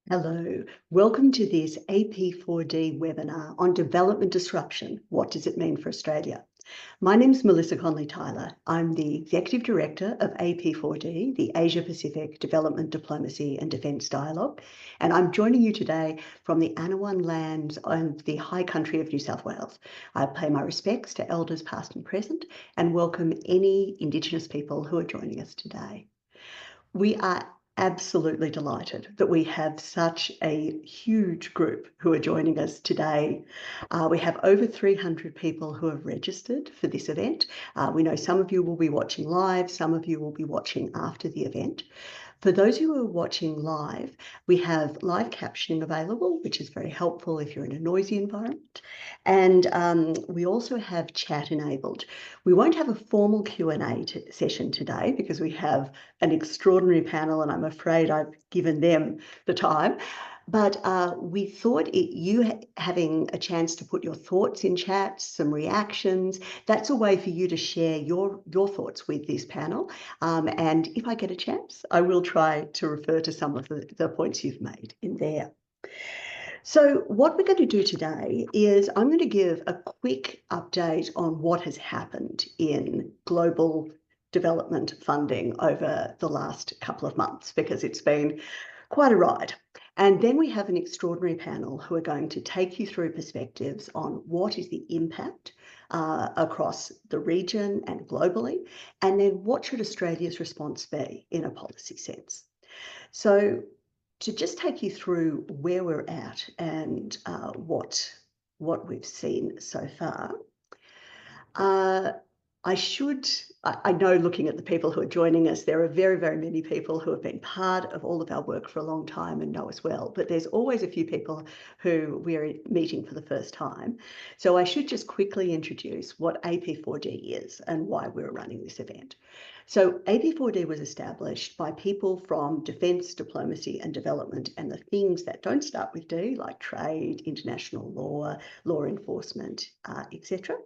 Hello, welcome to this AP4D webinar on development disruption. What does it mean for Australia? My name is Melissa Conley-Tyler. I'm the Executive Director of AP4D, the Asia Pacific Development Diplomacy and Defence Dialogue, and I'm joining you today from the Anawan lands of the High Country of New South Wales. I pay my respects to Elders past and present and welcome any Indigenous people who are joining us today. We are absolutely delighted that we have such a huge group who are joining us today. We have over 300 people who have registered for this event. We know some of you will be watching live, some of you will be watching after the event. For those who are watching live, we have live captioning available, which is very helpful if you're in a noisy environment. And we also have chat enabled. We won't have a formal Q&A session today because we have an extraordinary panel and I'm afraid I've given them the time. But we thought you having a chance to put your thoughts in chat, some reactions, that's a way for you to share your thoughts with this panel. And if I get a chance, I will try to refer to some of the points you've made in there. So what we're going to do today is I'm going to give a quick update on what has happened in global development funding over the last couple of months, because it's been quite a ride. And then we have an extraordinary panel who are going to take you through perspectives on what is the impact across the region and globally, and then what should Australia's response be in a policy sense. So to just take you through where we're at and what we've seen so far, I know looking at the people who are joining us, there are very, very many people who have been part of all of our work for a long time and know us well, but there's always a few people who we're meeting for the first time. So I should just quickly introduce what AP4D is and why we're running this event. So AP4D was established by people from defence, diplomacy and development, and the things that don't start with D, like trade, international law, law enforcement, etc.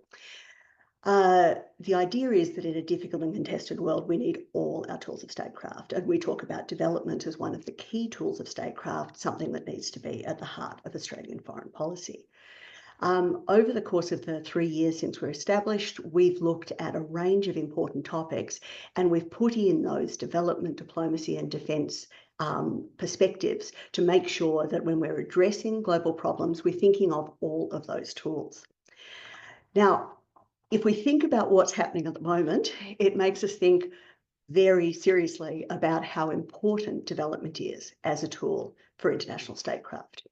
The idea is that in a difficult and contested world, we need all our tools of statecraft. And we talk about development as one of the key tools of statecraft, something that needs to be at the heart of Australian foreign policy. Over the course of the 3 years since we're established, we've looked at a range of important topics, and we've put in those development, diplomacy and defence perspectives to make sure that when we're addressing global problems, we're thinking of all of those tools. Now, if we think about what's happening at the moment, it makes us think very seriously about how important development is as a tool for international statecraft.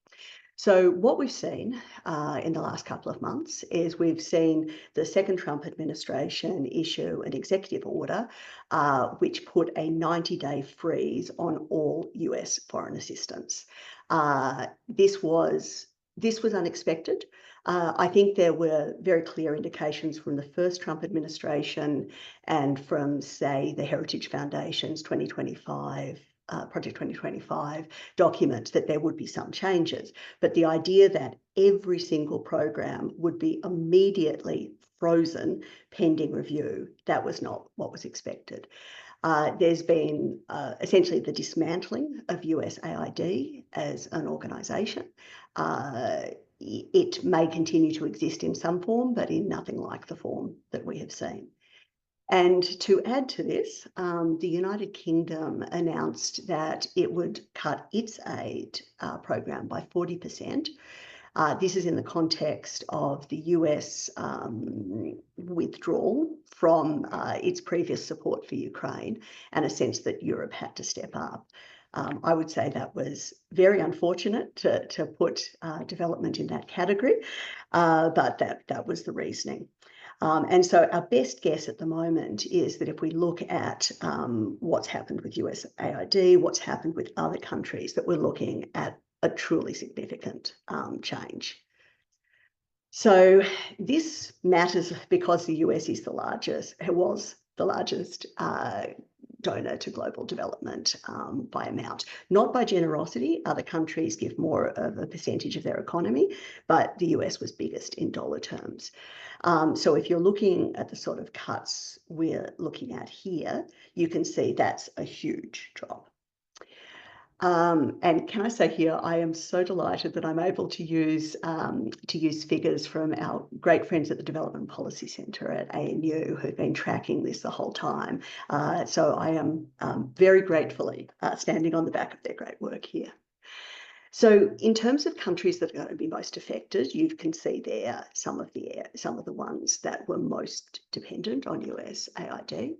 So what we've seen in the last couple of months is we've seen the second Trump administration issue an executive order which put a 90-day freeze on all US foreign assistance. This was unexpected. I think there were very clear indications from the first Trump administration and from, say, the Heritage Foundation's 2025 Project 2025 document that there would be some changes. But the idea that every single program would be immediately frozen pending review, that was not what was expected. There's been essentially the dismantling of USAID as an organisation. It may continue to exist in some form, but in nothing like the form that we have seen. And to add to this, the United Kingdom announced that it would cut its aid program by 40%. This is in the context of the US withdrawal from its previous support for Ukraine and a sense that Europe had to step up. I would say that was very unfortunate to put development in that category, but that was the reasoning. And so our best guess at the moment is that if we look at what's happened with USAID, what's happened with other countries, that we're looking at a truly significant change. So this matters because the US is was the largest donor to global development by amount, not by generosity. Other countries give more of a percentage of their economy, but the US was biggest in dollar terms. So if you're looking at the sort of cuts we're looking at here, you can see that's a huge drop. And can I say here, I am so delighted that I'm able to use figures from our great friends at the Development Policy Centre at ANU who've been tracking this the whole time. So I am very gratefully standing on the back of their great work here. So in terms of countries that are going to be most affected, you can see there some of the ones that were most dependent on USAID.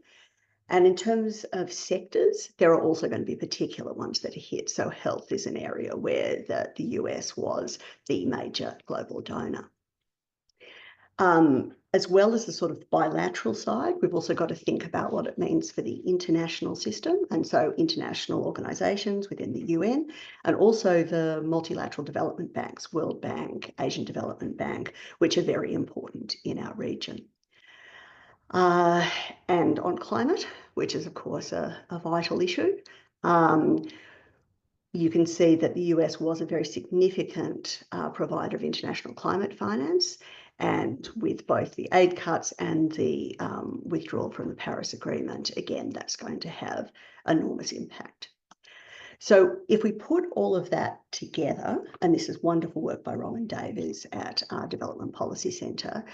And in terms of sectors, there are also going to be particular ones that are hit. So health is an area where the US was the major global donor. As well as the sort of bilateral side, we've also got to think about what it means for the international system. And so international organisations within the UN, and also the multilateral development banks, World Bank, Asian Development Bank, which are very important in our region. And on climate, which is of course a vital issue, you can see that the US was a very significant provider of international climate finance, and with both the aid cuts and the withdrawal from the Paris Agreement, again, that's going to have enormous impact. So if we put all of that together, and this is wonderful work by Rowan Davies at our Development Policy Centre,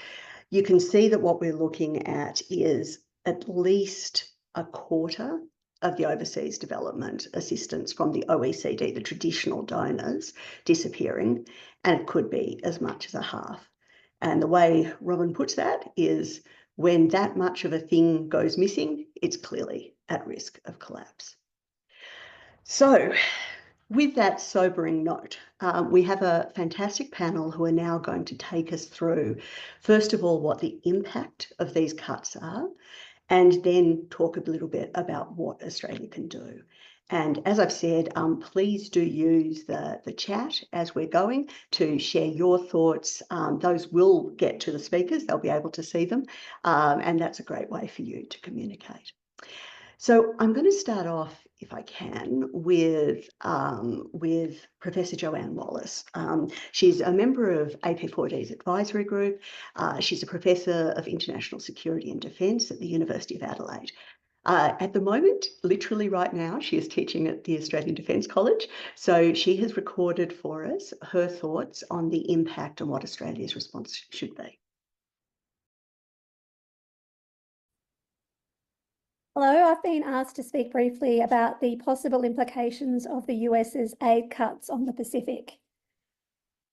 you can see that what we're looking at is at least a quarter of the overseas development assistance from the OECD, the traditional donors, disappearing, and it could be as much as a half. And the way Robin puts that is when that much of a thing goes missing, it's clearly at risk of collapse. So with that sobering note, we have a fantastic panel who are now going to take us through, first of all, what the impact of these cuts are, and then talk a little bit about what Australia can do. And as I've said, please do use the chat as we're going to share your thoughts. Those will get to the speakers, they'll be able to see them, and that's a great way for you to communicate. So I'm going to start off, if I can, with Professor Joanne Wallace. She's a member of AP4D's advisory group. She's a Professor of International Security and Defence at the University of Adelaide. At the moment, literally right now, she is teaching at the Australian Defence College. So she has recorded for us her thoughts on the impact and what Australia's response should be. Hello, I've been asked to speak briefly about the possible implications of the US's aid cuts on the Pacific.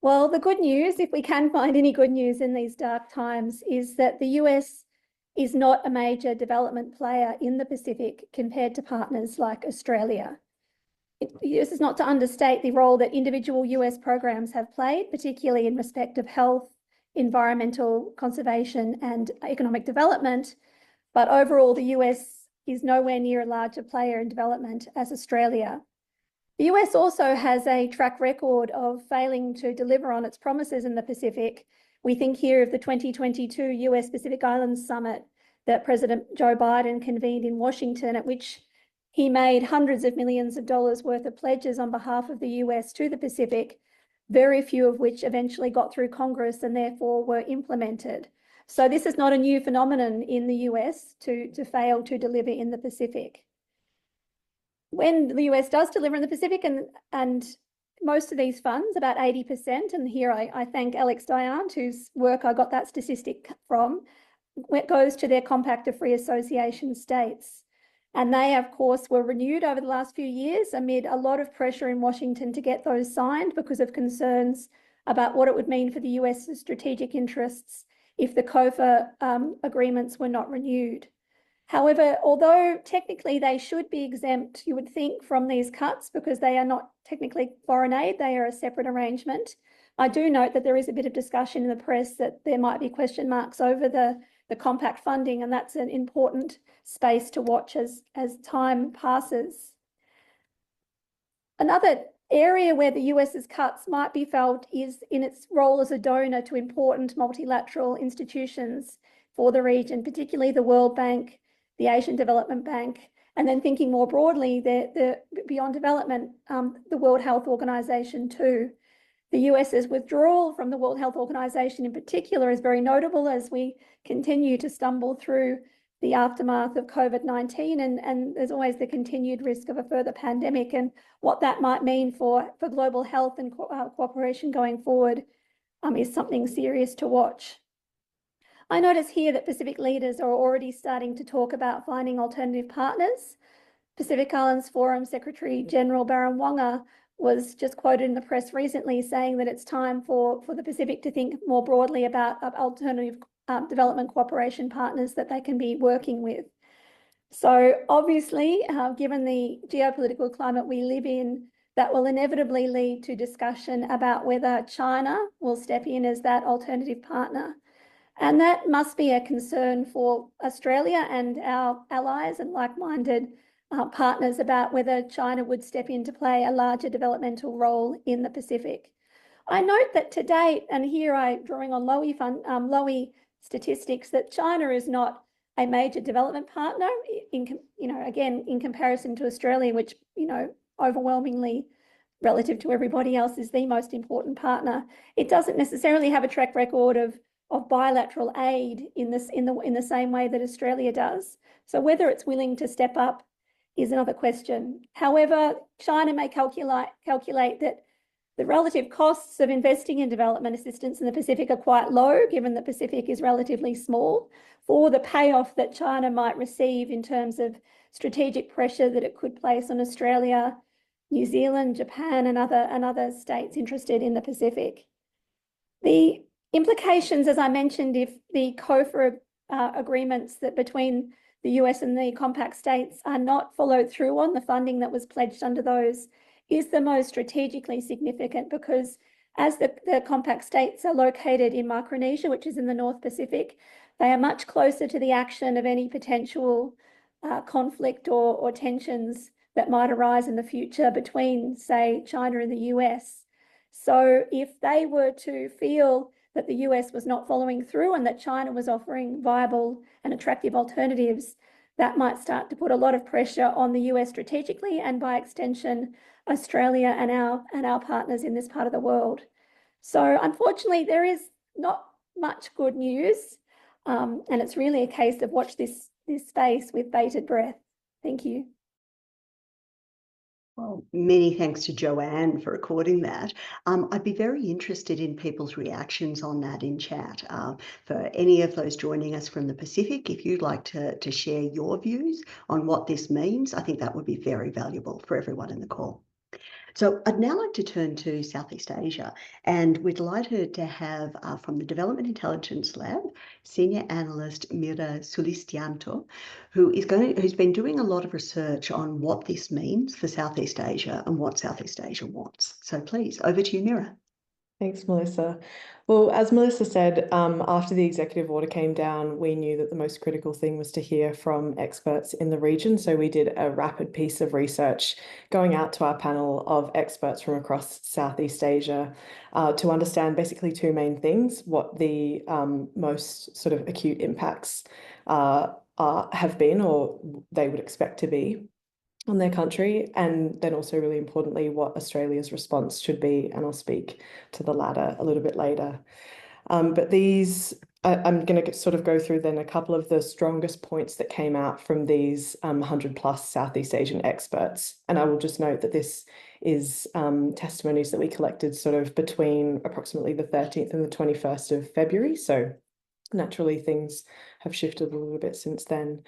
Well, the good news, if we can find any good news in these dark times, is that the US is not a major development player in the Pacific compared to partners like Australia. This is not to understate the role that individual US programs have played, particularly in respect of health, environmental conservation, and economic development, but overall the US is nowhere near a larger player in development as Australia. The US also has a track record of failing to deliver on its promises in the Pacific. We think here of the 2022 US Pacific Islands Summit that President Joe Biden convened in Washington, at which he made hundreds of millions of dollars worth of pledges on behalf of the US to the Pacific, very few of which eventually got through Congress and therefore were implemented. So this is not a new phenomenon in the US to fail to deliver in the Pacific. When the US does deliver in the Pacific, and most of these funds, about 80%, and here I thank Alex Diant, whose work I got that statistic from, it goes to their Compact of Free Association states. And they, of course, were renewed over the last few years amid a lot of pressure in Washington to get those signed because of concerns about what it would mean for the US's strategic interests if the COFA agreements were not renewed. However, although technically they should be exempt, you would think, from these cuts because they are not technically foreign aid, they are a separate arrangement. I do note that there is a bit of discussion in the press that there might be question marks over the compact funding, and that's an important space to watch as time passes. Another area where the US's cuts might be felt is in its role as a donor to important multilateral institutions for the region, particularly the World Bank, the Asian Development Bank, and then thinking more broadly, the beyond development, the World Health Organization too. The US's withdrawal from the World Health Organization in particular is very notable as we continue to stumble through the aftermath of COVID-19, and there's always the continued risk of a further pandemic, and what that might mean for global health and cooperation going forward is something serious to watch. I notice here that Pacific leaders are already starting to talk about finding alternative partners. Pacific Islands Forum Secretary General Baron Wonga was just quoted in the press recently saying that it's time for the Pacific to think more broadly about alternative development cooperation partners that they can be working with. So obviously, given the geopolitical climate we live in, that will inevitably lead to discussion about whether China will step in as that alternative partner. And that must be a concern for Australia and our allies and like-minded partners about whether China would step in to play a larger developmental role in the Pacific. I note that to date, and here I'm drawing on Lowy statistics, that China is not a major development partner again, in comparison to Australia, which, overwhelmingly relative to everybody else is the most important partner. It doesn't necessarily have a track record of bilateral aid in the same way that Australia does. So whether it's willing to step up is another question. However, China may calculate that the relative costs of investing in development assistance in the Pacific are quite low, given the Pacific is relatively small, for the payoff that China might receive in terms of strategic pressure that it could place on Australia, New Zealand, Japan, and other states interested in the Pacific. The implications, as I mentioned, if the COFA agreements that between the US and the compact states are not followed through on, the funding that was pledged under those is the most strategically significant, because as the compact states are located in Micronesia, which is in the North Pacific, they are much closer to the action of any potential conflict or tensions that might arise in the future between, say, China and the US. So if they were to feel that the US was not following through and that China was offering viable and attractive alternatives, that might start to put a lot of pressure on the US strategically, and by extension, Australia and our partners in this part of the world. So unfortunately, there is not much good news, and it's really a case of watch this space with bated breath. Thank you. Well, many thanks to Joanne for recording that. I'd be very interested in people's reactions on that in chat. For any of those joining us from the Pacific, if you'd like to share your views on what this means, I think that would be very valuable for everyone in the call. So I'd now like to turn to Southeast Asia, and we're delighted to have from the Development Intelligence Lab, Senior Analyst Mira Sulistianto, who's been doing a lot of research on what this means for Southeast Asia and what Southeast Asia wants. So please, over to you, Mira. Thanks, Melissa. Well, as Melissa said, after the executive order came down, we knew that the most critical thing was to hear from experts in the region. So we did a rapid piece of research going out to our panel of experts from across Southeast Asia to understand basically two main things: what the most sort of acute impacts have been, or they would expect to be, on their country, and then also really importantly what Australia's response should be, and I'll speak to the latter a little bit later. But these, I'm going to sort of go through then a couple of the strongest points that came out from these 100+ Southeast Asian experts. And I will just note that this is testimonies that we collected sort of between approximately the 13th and the 21st of February. So naturally things have shifted a little bit since then.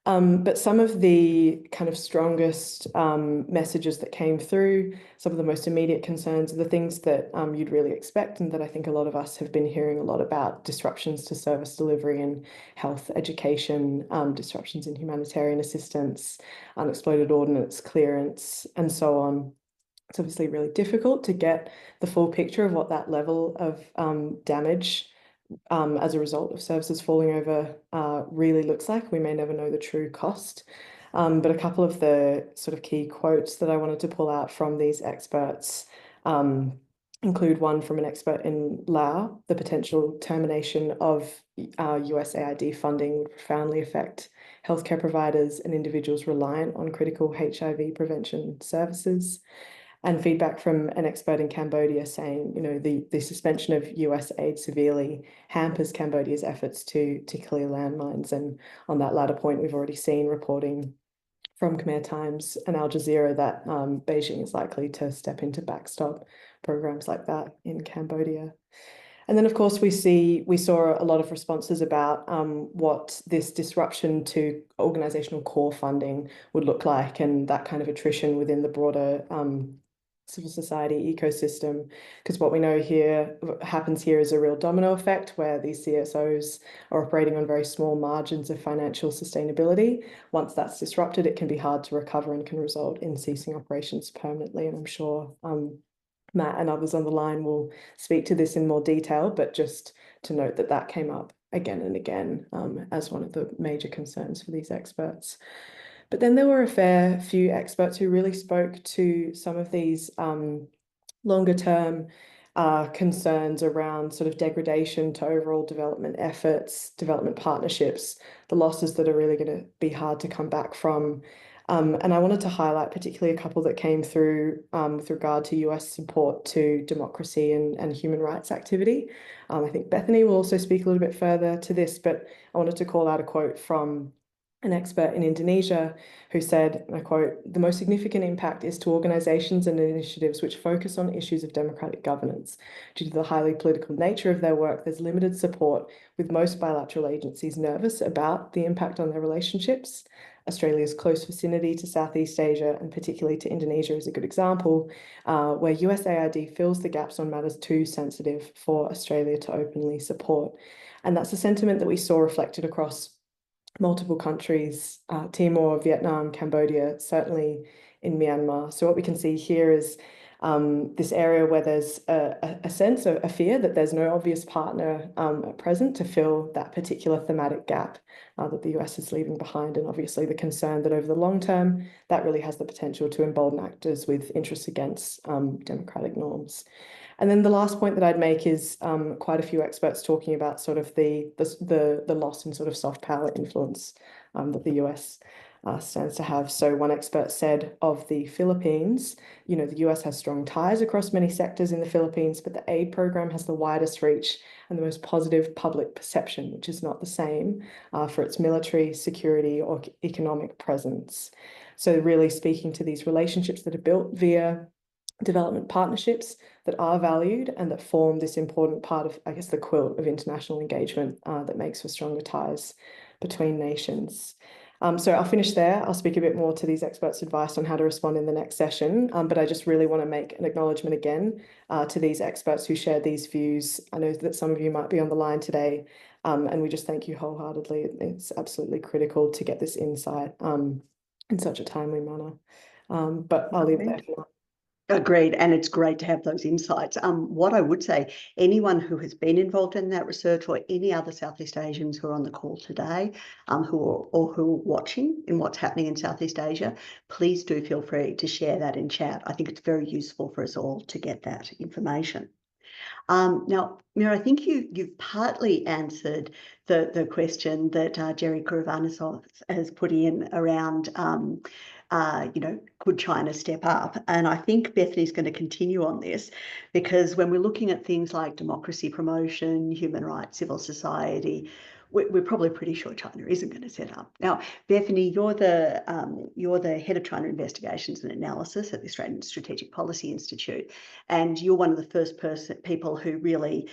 But some of the kind of strongest messages that came through, some of the most immediate concerns, are the things that you'd really expect, and that I think a lot of us have been hearing a lot about: disruptions to service delivery and health, education, disruptions in humanitarian assistance, unexploded ordnance clearance, and so on. It's obviously really difficult to get the full picture of what that level of damage as a result of services falling over really looks like. We may never know the true cost. But a couple of the sort of key quotes that I wanted to pull out from these experts include one from an expert in Laos: the potential termination of USAID funding would profoundly affect healthcare providers and individuals reliant on critical HIV prevention services. and feedback from an expert in Cambodia saying, you know, the suspension of US aid severely hampers Cambodia's efforts to clear landmines. And on that latter point, we've already seen reporting from Khmer Times and Al Jazeera that Beijing is likely to step in to backstop programs like that in Cambodia. And then, of course, we saw a lot of responses about what this disruption to organizational core funding would look like, and that kind of attrition within the broader civil society ecosystem. Because what we know happens here is a real domino effect, where these CSOs are operating on very small margins of financial sustainability. Once that's disrupted, it can be hard to recover and can result in ceasing operations permanently. And I'm sure Matt and others on the line will speak to this in more detail, but just to note that that came up again and again as one of the major concerns for these experts. But then there were a fair few experts who really spoke to some of these longer term concerns around sort of degradation to overall development efforts, development partnerships, the losses that are really going to be hard to come back from. And I wanted to highlight particularly a couple that came through with regard to US support to democracy and human rights activity. I think Bethany will also speak a little bit further to this, but I wanted to call out a quote from an expert in Indonesia who said, and I quote, "The most significant impact is to organizations and initiatives which focus on issues of democratic governance. Due to the highly political nature of their work, there's limited support, with most bilateral agencies nervous about the impact on their relationships. Australia's close vicinity to Southeast Asia, and particularly to Indonesia, is a good example, where USAID fills the gaps on matters too sensitive for Australia to openly support." And that's a sentiment that we saw reflected across multiple countries, Timor, Vietnam, Cambodia, certainly in Myanmar. So what we can see here is this area where there's a sense of a fear that there's no obvious partner at present to fill that particular thematic gap that the US is leaving behind. And obviously the concern that over the long term, that really has the potential to embolden actors with interests against democratic norms. And then the last point that I'd make is quite a few experts talking about sort of the loss in sort of soft power influence that the US stands to have. So one expert said of the Philippines, you know, the US has strong ties across many sectors in the Philippines, but the aid program has the widest reach and the most positive public perception, which is not the same for its military, security, or economic presence. So really speaking to these relationships that are built via development partnerships that are valued and that form this important part of, I guess, the quilt of international engagement that makes for stronger ties between nations. So I'll finish there. I'll speak a bit more to these experts' advice on how to respond in the next session, but I just really want to make an acknowledgement again to these experts who shared these views. I know that some of you might be on the line today, and we just thank you wholeheartedly. It's absolutely critical to get this insight in such a timely manner. But I'll leave it there for now. Agreed, and it's great to have those insights. What I would say, anyone who has been involved in that research, or any other Southeast Asians who are on the call today, who are watching in what's happening in Southeast Asia, please do feel free to share that in chat. I think it's very useful for us all to get that information. Now, Mira, I think you've partly answered the question that Jerry Kuravanisov has put in around, you know, could China step up? And I think Bethany's going to continue on this, because when we're looking at things like democracy promotion, human rights, civil society, we're probably pretty sure China isn't going to set up. Now, Bethany, you're the head of China Investigations and Analysis at the Australian Strategic Policy Institute, and you're one of the first people who really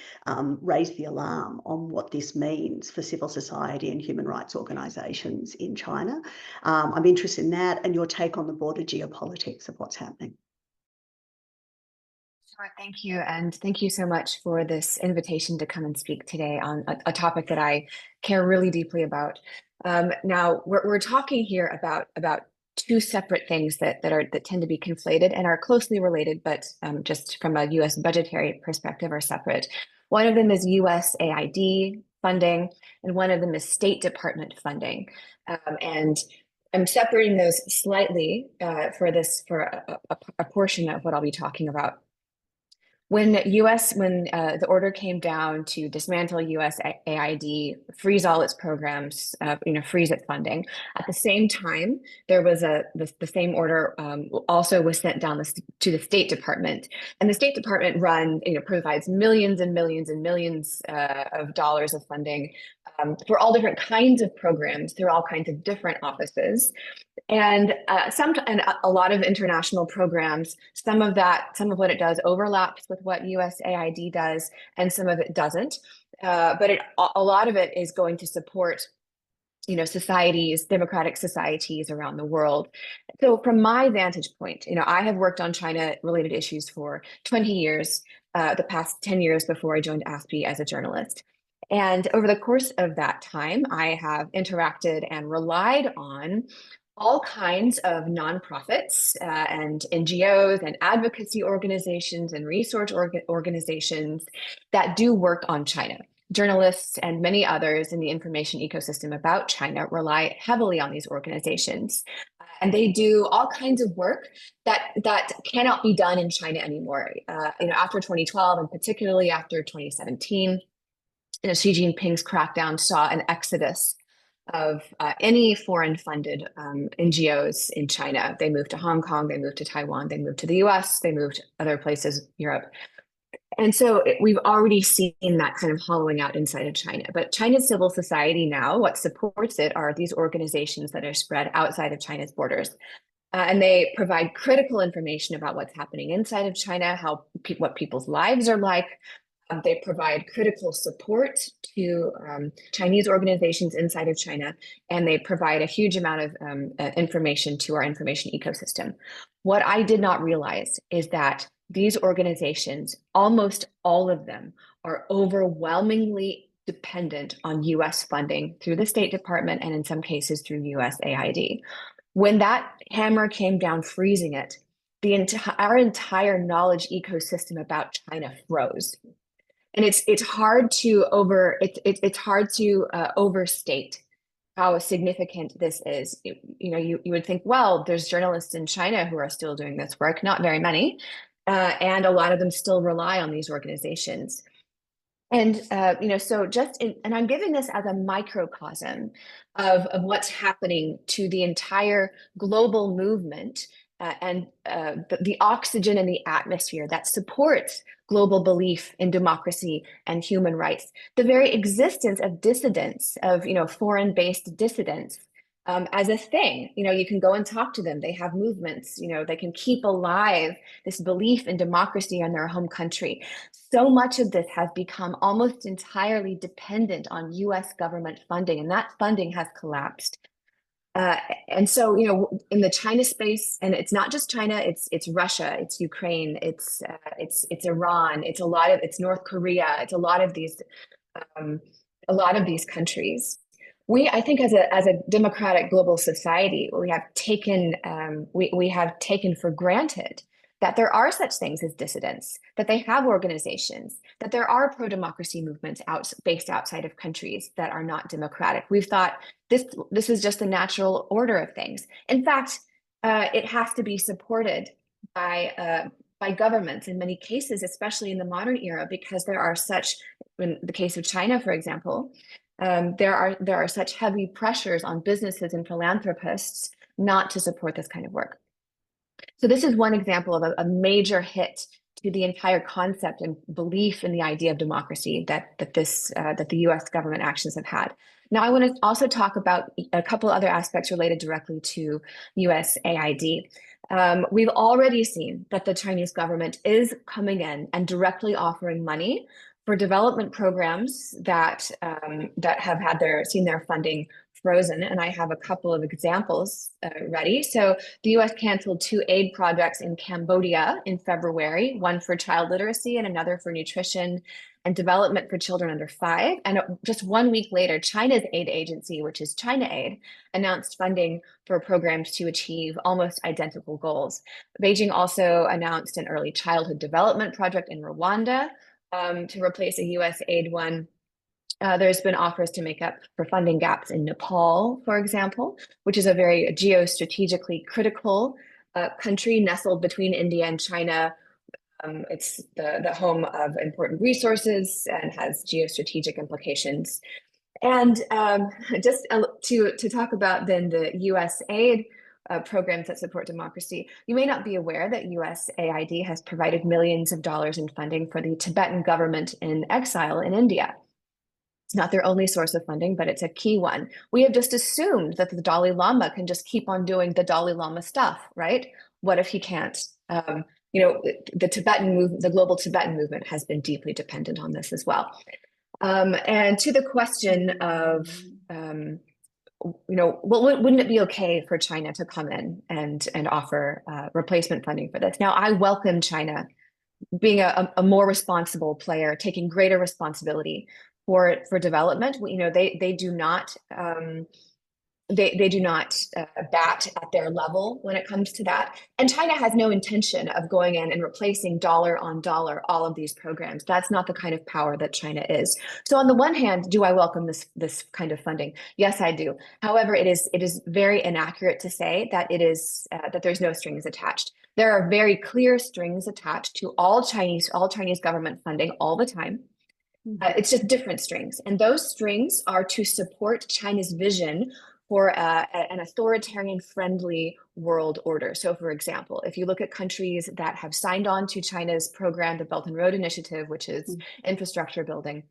raised the alarm on what this means for civil society and human rights organisations in China. I'm interested in that and your take on the broader geopolitics of what's happening. Sure, thank you. And thank you so much for this invitation to come and speak today on a topic that I care really deeply about. Now, we're talking here about two separate things that tend to be conflated and are closely related, but just from a US budgetary perspective are separate. One of them is USAID funding, and one of them is State Department funding. And I'm separating those slightly for a portion of what I'll be talking about. When the order came down to dismantle USAID, freeze all its programs, freeze its funding, at the same time, there was the same order also was sent down to the State Department, and the State Department provides millions and millions and millions of dollars of funding for all different kinds of programs through all kinds of different offices. And a lot of international programs, some of what it does overlaps with what USAID does, and some of it doesn't. But a lot of it is going to support, societies, democratic societies around the world. So from my vantage point, I have worked on China-related issues for 20 years, the past 10 years before I joined ASPE as a journalist. And over the course of that time, I have interacted and relied on all kinds of nonprofits and NGOs and advocacy organizations and research organizations that do work on China. Journalists and many others in the information ecosystem about China rely heavily on these organizations. And they do all kinds of work that cannot be done in China anymore. After 2012, and particularly after 2017, Xi Jinping's crackdown saw an exodus of any foreign-funded NGOs in China. They moved to Hong Kong, they moved to Taiwan, they moved to the US, they moved other places, Europe. And so we've already seen that kind of hollowing out inside of China. But China's civil society now, what supports it are these organizations that are spread outside of China's borders. And they provide critical information about what's happening inside of China, what people's lives are like. They provide critical support to Chinese organizations inside of China, and they provide a huge amount of information to our information ecosystem. What I did not realize is that these organizations, almost all of them, are overwhelmingly dependent on US funding through the State Department and in some cases through USAID. When that hammer came down freezing it, our entire knowledge ecosystem about China froze. And it's hard to overstate how significant this is. You would think, well, there's journalists in China who are still doing this work, not very many, and a lot of them still rely on these organizations. And and I'm giving this as a microcosm of what's happening to the entire global movement and the oxygen in the atmosphere that supports global belief in democracy and human rights. The very existence of dissidents, of foreign-based dissidents, as a thing. You can go and talk to them. They have movements. They can keep alive this belief in democracy in their home country. So much of this has become almost entirely dependent on US government funding, and that funding has collapsed. And so, in the China space, and it's not just China, it's Russia, it's Ukraine, it's Iran, it's North Korea, it's a lot of these countries. I think as a democratic global society, we have taken for granted that there are such things as dissidents, that they have organizations, that there are pro-democracy movements based outside of countries that are not democratic. We've thought this is just the natural order of things. In fact, it has to be supported by governments in many cases, especially in the modern era, because there are such, in the case of China, for example, there are such heavy pressures on businesses and philanthropists not to support this kind of work. So this is one example of a major hit to the entire concept and belief in the idea of democracy that the US government actions have had. Now, I want to also talk about a couple other aspects related directly to USAID. We've already seen that the Chinese government is coming in and directly offering money for development programs that have seen their funding frozen, and I have a couple of examples ready. So the US canceled 2 aid projects in Cambodia in February, one for child literacy and another for nutrition and development for children under 5. And just 1 week later, China's aid agency, which is ChinaAid, announced funding for programs to achieve almost identical goals. Beijing also announced an early childhood development project in Rwanda to replace a US aid one. There's been offers to make up for funding gaps in Nepal, for example, which is a very geostrategically critical country nestled between India and China, It's the home of important resources and has geostrategic implications. And just to talk about then the USAID programs that support democracy, you may not be aware that USAID has provided millions of dollars in funding for the Tibetan government in exile in India. It's not their only source of funding, but it's a key one. We have just assumed that the Dalai Lama can just keep on doing the Dalai Lama stuff, right? What if he can't? The Tibetan movement, the global Tibetan movement has been deeply dependent on this as well. And to the question of, wouldn't it be okay for China to come in and offer replacement funding for this? Now, I welcome China being a more responsible player, taking greater responsibility for development. They do not they do not bat at their level when it comes to that. And China has no intention of going in and replacing dollar on dollar all of these programs. That's not the kind of power that China is. So on the one hand, do I welcome this kind of funding? Yes, I do. However, it is very inaccurate to say that it is that there's no strings attached. There are very clear strings attached to all Chinese government funding all the time. It's just different strings. And those strings are to support China's vision for an authoritarian-friendly world order. So, for example, if you look at countries that have signed on to China's program, the Belt and Road Initiative, which is infrastructure building,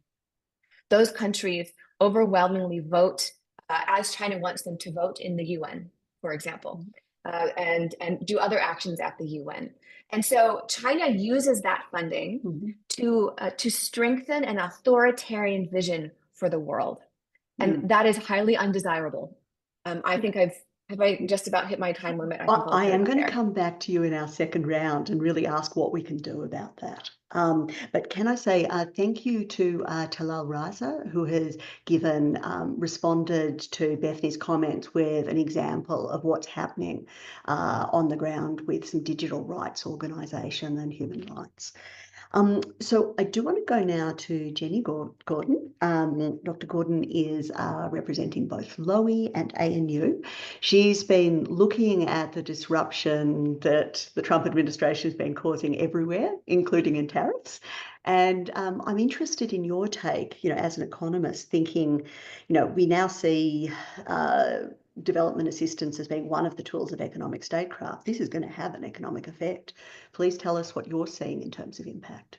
those countries overwhelmingly vote as China wants them to vote in the UN, for example, and do other actions at the UN. And so China uses that funding to strengthen an authoritarian vision for the world. And that is highly undesirable. I think have I just about hit my time limit? I am going to come back to you in our second round and really ask what we can do about that. But can I say thank you to Talal Raza, who has responded to Bethany's comments with an example of what's happening on the ground with some digital rights organisation and human rights. So I do want to go now to Jenny Gordon. Dr. Gordon is representing both Lowy and ANU. She's been looking at the disruption that the Trump administration has been causing everywhere, including in tariffs. And I'm interested in your take, as an economist, thinking, we now see development assistance as being one of the tools of economic statecraft. This is going to have an economic effect. Please tell us what you're seeing in terms of impact.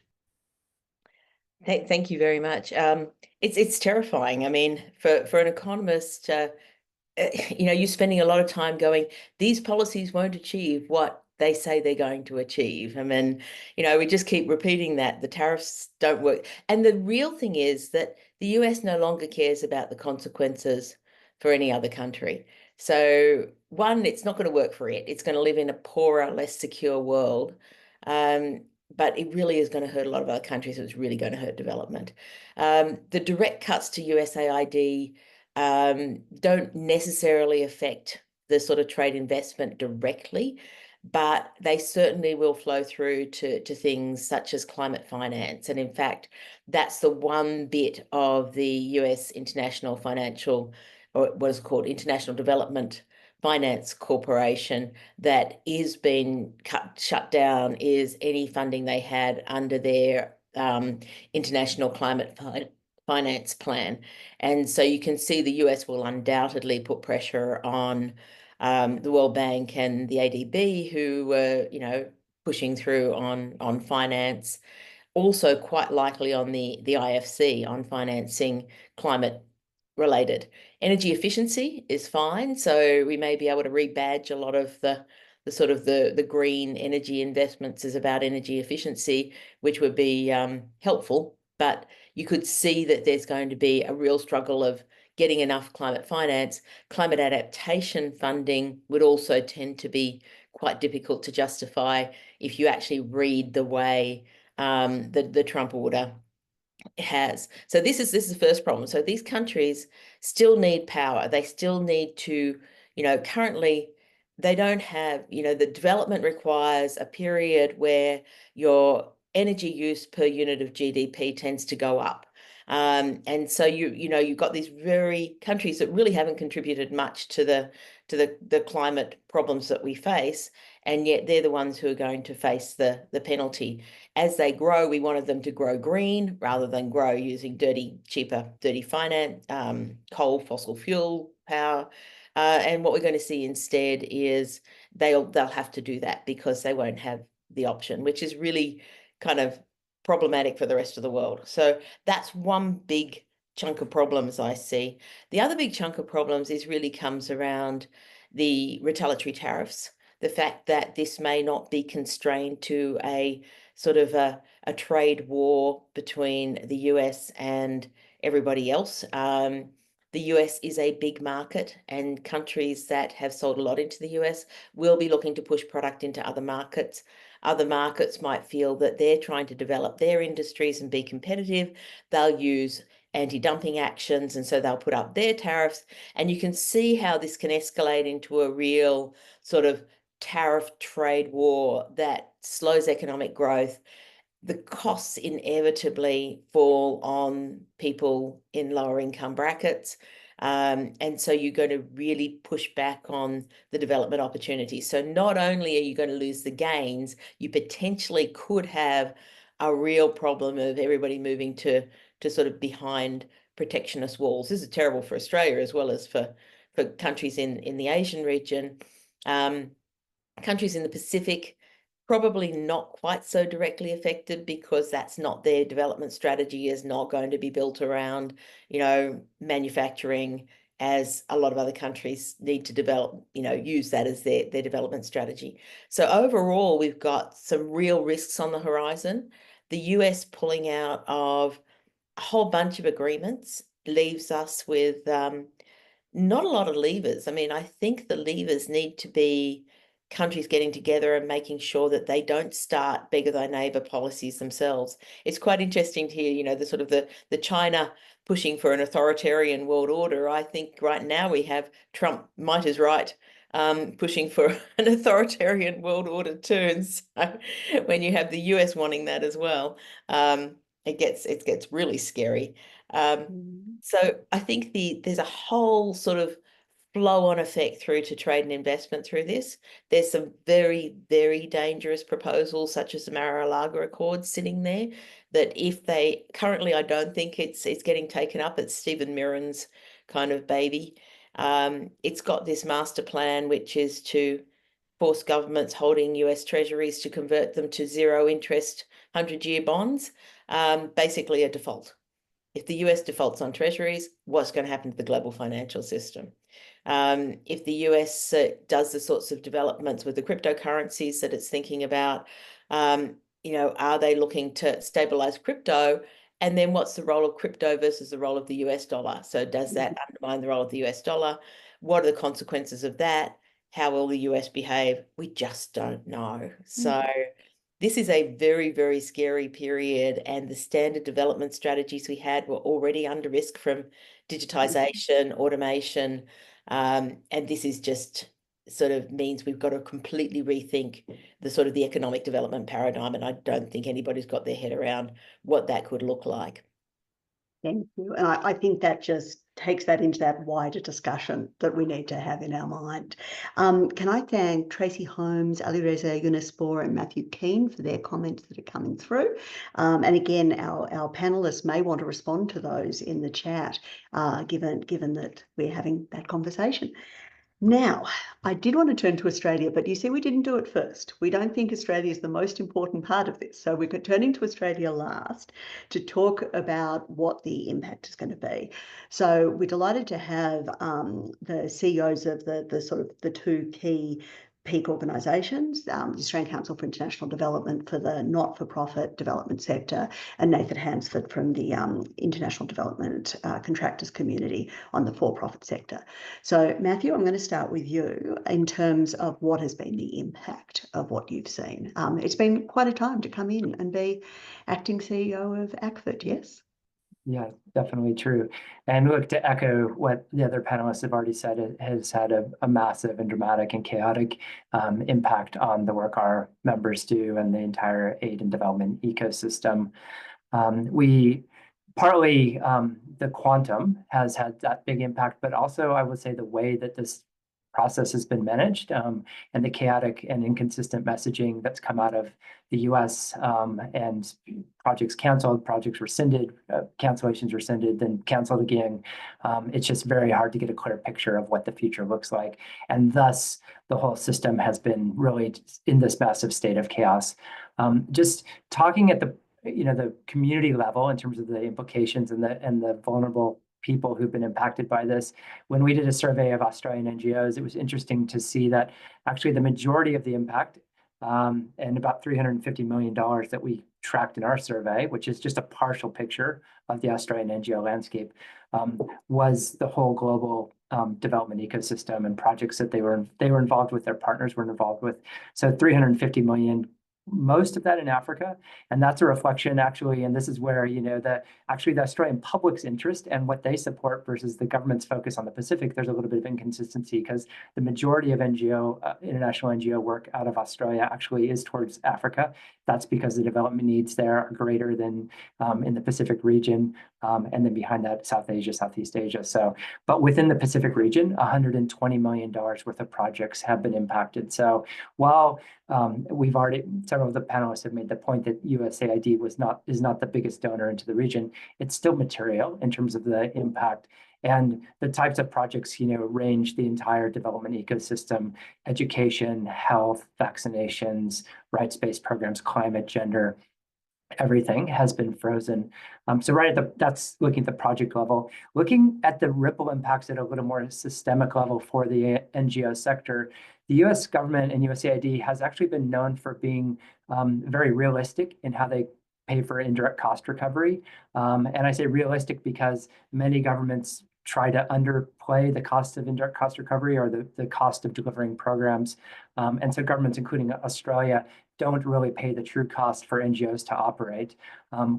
Thank you very much. It's terrifying. I mean, for an economist, you're spending a lot of time going, these policies won't achieve what they say they're going to achieve. I mean, we just keep repeating that the tariffs don't work. And the real thing is that the US no longer cares about the consequences for any other country. So one, it's not going to work for it. It's going to live in a poorer, less secure world. But it really is going to hurt a lot of other countries. It's really going to hurt development. The direct cuts to USAID don't necessarily affect the sort of trade investment directly, but they certainly will flow through to things such as climate finance. And in fact, that's the one bit of the US international financial, or what is called International Development Finance Corporation, that is being shut down, is any funding they had under their International Climate Finance Plan. And so you can see the US will undoubtedly put pressure on the World Bank and the ADB, who were, pushing through on finance. Also quite likely on the IFC on financing climate related. Energy efficiency is fine. So we may be able to rebadge a lot of the green energy investments as about energy efficiency, which would be helpful. But you could see that there's going to be a real struggle of getting enough climate finance. Climate adaptation funding would also tend to be quite difficult to justify if you actually read the way the Trump order has. So this is the first problem. So these countries still need power. They still need to, currently they don't have, the development requires a period where your energy use per unit of GDP tends to go up. And so you've got these very countries that really haven't contributed much to the climate problems that we face, and yet they're the ones who are going to face the penalty. As they grow, we wanted them to grow green rather than grow using cheaper, dirty finance, coal, fossil fuel power. And what we're going to see instead is they'll have to do that because they won't have the option, which is really kind of problematic for the rest of the world. So that's one big chunk of problems I see. The other big chunk of problems really comes around the retaliatory tariffs, the fact that this may not be constrained to a sort of a trade war between the US and everybody else. The US is a big market, and countries that have sold a lot into the US will be looking to push product into other markets. Other markets might feel that they're trying to develop their industries and be competitive. They'll use anti-dumping actions, and so they'll put up their tariffs. And you can see how this can escalate into a real sort of tariff trade war that slows economic growth. The costs inevitably fall on people in lower income brackets. And so you're going to really push back on the development opportunities. So not only are you going to lose the gains, you potentially could have a real problem of everybody moving to sort of behind protectionist walls. This is terrible for Australia as well as for countries in the Asian region. Countries in the Pacific, probably not quite so directly affected because that's not their development strategy, is not going to be built around, manufacturing, as a lot of other countries need to develop, use that as their development strategy. So overall, we've got some real risks on the horizon. The US pulling out of a whole bunch of agreements leaves us with not a lot of levers. I mean, I think the levers need to be countries getting together and making sure that they don't start beggar thy neighbor policies themselves. It's quite interesting to hear, the sort of the China pushing for an authoritarian world order. I think right now we have Trump, might is right, pushing for an authoritarian world order too. And so when you have the US wanting that as well, it gets really scary. So I think there's a whole sort of flow-on effect through to trade and investment through this. There's some very, very dangerous proposals, such as the Mar-a-Lago Accord, sitting there, that if they currently, I don't think it's getting taken up. It's Stephen Mirren's kind of baby. It's got this master plan, which is to force governments holding US treasuries to convert them to zero interest 100-year bonds, basically a default. If the US defaults on treasuries, what's going to happen to the global financial system? If the US does the sorts of developments with the cryptocurrencies that it's thinking about, are they looking to stabilize crypto? And then what's the role of crypto versus the role of the US dollar? So does that undermine the role of the US dollar? What are the consequences of that? How will the US behave? We just don't know. So this is a very, very scary period, and the standard development strategies we had were already under risk from digitization, automation, and this is just sort of means we've got to completely rethink the economic development paradigm, and I don't think anybody's got their head around what that could look like. Thank you. And I think that just takes that into that wider discussion that we need to have in our mind. Can I thank Tracy Holmes, Alireza Yunispour and Matthew Keane for their comments that are coming through. And again, our panelists may want to respond to those in the chat, given that we're having that conversation. Now, I did want to turn to Australia, but you see, we didn't do it first. We don't think Australia is the most important part of this. So we're turning to Australia last to talk about what the impact is going to be. So we're delighted to have the CEOs of the two key peak organisations, the Australian Council for International Development for the not-for-profit development sector, and Nathan Hansford from the International Development Contractors community on the for-profit sector. So Matthew, I'm going to start with you in terms of what has been the impact of what you've seen. It's been quite a time to come in and be acting CEO of ACFD, yes? Yeah, definitely true. And look, to echo what the other panelists have already said, it has had a massive and dramatic and chaotic impact on the work our members do and the entire aid and development ecosystem. We partly, the quantum has had that big impact, but also I would say the way that this process has been managed, and the chaotic and inconsistent messaging that's come out of the US, and projects canceled, projects rescinded, cancellations rescinded, then canceled again. It's just very hard to get a clear picture of what the future looks like. And thus, the whole system has been really in this massive state of chaos. Just talking at the the community level in terms of the implications and the vulnerable people who've been impacted by this. When we did a survey of Australian NGOs, it was interesting to see that actually the majority of the impact, and about $350 million that we tracked in our survey, which is just a partial picture of the Australian NGO landscape, was the whole global development ecosystem and projects that they were involved with, their partners were involved with. So 350 million, most of that in Africa, and that's a reflection actually, and this is where the Australian public's interest and what they support versus the government's focus on the Pacific, there's a little bit of inconsistency because the majority of international NGO work out of Australia actually is towards Africa. That's because the development needs there are greater than in the Pacific region, and then behind that, South Asia, Southeast Asia. So, but within the Pacific region, $120 million worth of projects have been impacted. So while we've already, several of the panelists have made the point that USAID is not the biggest donor into the region, it's still material in terms of the impact. And the types of projects, range the entire development ecosystem: education, health, vaccinations, rights-based programs, climate, gender. Everything has been frozen. So that's looking at the project level. Looking at the ripple impacts at a little more systemic level for the NGO sector, the US government and USAID has actually been known for being very realistic in how they pay for indirect cost recovery. And I say realistic because many governments try to underplay the cost of indirect cost recovery or the cost of delivering programs. And so governments, including Australia, don't really pay the true cost for NGOs to operate,